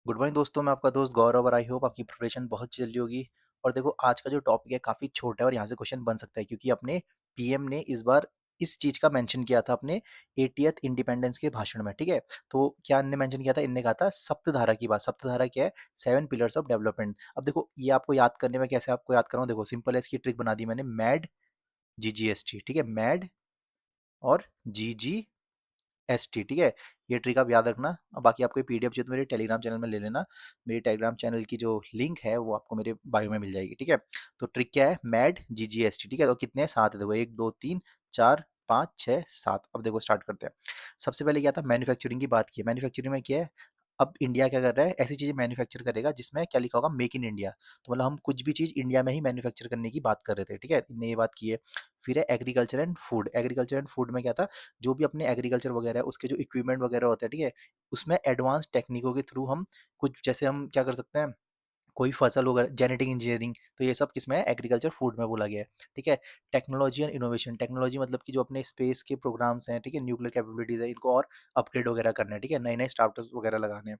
Good morning दोस्तों, मैं आपका दोस्त गौरव और आई होप आपकी प्रिपरेशन बहुत जल्दी होगी। और देखो, आज का जो टॉपिक है काफ़ी छोटा है और यहाँ से क्वेश्चन बन सकता है, क्योंकि अपने पीएम ने इस बार इस चीज़ का मेंशन किया था अपने 80th इंडिपेंडेंस के भाषण में। ठीक है, तो क्या इनने मेंशन किया था? इनने कहा था सप्तधारा की बात। सप्तधारा क्या है? 7 पिलर्स ऑफ डेवलपमेंट। अब देखो, ये आपको याद करने में कैसे आपको याद कराऊँ? देखो, सिंपल है, इसकी ट्रिक बना दी मैंने, मैड जीजीएसटी। ठीक है, मैड और जीजी एसटी। ठीक है, ये ट्रिक आप याद रखना। और बाकी आपको पीडीएफ चाहिए तो मेरे टेलीग्राम चैनल में ले लेना। मेरे टेलीग्राम चैनल की जो लिंक है वो आपको मेरे बायो में मिल जाएगी। ठीक है, तो ट्रिक क्या है? मैड जीजीएसटी। ठीक है, तो कितने हैं? 7 है। देखो, 1 2 3 4 5 6 7। अब देखो, स्टार्ट करते हैं। सबसे पहले क्या था? मैन्युफैक्चरिंग की बात की है। मैन्युफैक्चरिंग में क्या है? अब इंडिया क्या कर रहा है? ऐसी चीजें मैन्युफैक्चर करेगा जिसमें क्या लिखा होगा? Make in India. तो मतलब हम कुछ भी चीज इंडिया में ही मैन्युफैक्चर करने की बात कर रहे थे। ठीक है, इनने ये बात की है। फिर है agriculture and food. Agriculture and food में क्या था? जो भी अपने एग्रीकल्चर वगैरह है उसके जो इक्विपमेंट वगैरह होते हैं, ठीक है, उसमें एडवांस टेक्निकों के थ्रू हम कुछ, जैसे हम क्या कर सकते हैं, कोई फसल वगैरह, जेनेटिक इंजीनियरिंग, तो ये सब किसमें है? एग्रीकल्चर फूड में बोला गया है। ठीक है, टेक्नोलॉजी एंड इनोवेशन। टेक्नोलॉजी मतलब कि जो अपने स्पेस के प्रोग्राम्स हैं, ठीक है, न्यूक्लियर कैपेबिलिटीज है, इनको और अपग्रेड वगैरह करना है। ठीक है, नए नए स्टार्टअप्स वगैरह लगाने हैं।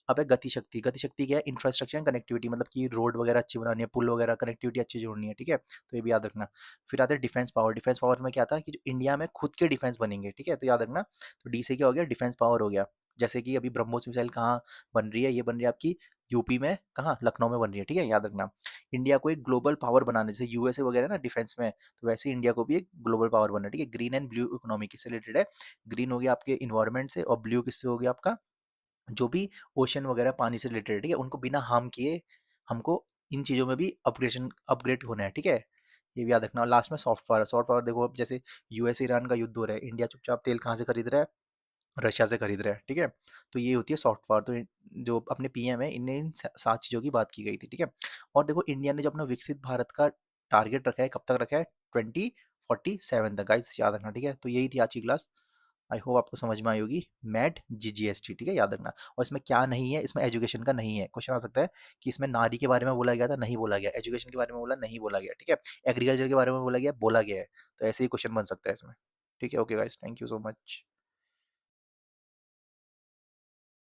अब है गति शक्ति। गति शक्ति क्या है? इंफ्रास्ट्रक्चर एंड कनेक्टिविटी, मतलब कि रोड वगैरह अच्छी बनानी है, पुल वगैरह, कनेक्टिविटी अच्छी जोड़नी है। ठीक है, तो ये भी याद रखना। फिर आता है डिफेंस पावर। डिफेंस पावर में क्या था कि जो इंडिया में खुद के डिफेंस बनेंगे। ठीक है, तो याद रखना। तो डी से क्या हो गया? डिफेंस पावर हो गया। जैसे कि अभी ब्रह्मोस मिसाइल कहाँ बन रही है? ये बन रही है आपकी यूपी में। कहाँ? लखनऊ में बन रही है। ठीक है, याद रखना। इंडिया को एक ग्लोबल पावर बनाने, जैसे यूएसए वगैरह ना डिफेंस में, तो वैसे इंडिया को भी एक ग्लोबल पावर बनना है। ठीक है, ग्रीन एंड ब्लू इकोनॉमी किससे रिलेटेड है? ग्रीन हो गया आपके इन्वायरमेंट से, और ब्लू किससे हो गया? आपका जो भी ओशन वगैरह पानी से रिलेटेड है, ठीक है, उनको बिना हार्म किए हमको इन चीज़ों में भी अपग्रेड होना है। ठीक है, ये भी याद रखना। और लास्ट में सॉफ्ट पावर। सॉफ्ट पावर देखो, अब जैसे यूएस ईरान का युद्ध हो रहा है, इंडिया चुपचाप तेल कहाँ से खरीद रहा है? रशिया से खरीद रहा है। ठीक है, तो ये होती है सॉफ्ट पावर। तो जो अपने पीएम है, इनने इन 7 चीज़ों की बात की गई थी। ठीक है, और देखो, इंडिया ने जो अपना विकसित भारत का टारगेट रखा है, कब तक रखा है? 2047 तक। गाइस याद रखना। ठीक है, तो यही थी आज की क्लास। आई होप आपको समझ में आई होगी। मैट जीजीएसटी। ठीक है, याद रखना। और इसमें क्या नहीं है? इसमें एजुकेशन का नहीं है। क्वेश्चन आ सकता है कि इसमें नारी के बारे में बोला गया था, नहीं बोला गया। एजुकेशन के बारे में बोला, नहीं बोला गया। ठीक है, एग्रीकल्चर के बारे में बोला गया, बोला गया है। तो ऐसे ही क्वेश्चन बन सकता है इसमें। ठीक है, okay guys, thank you so much.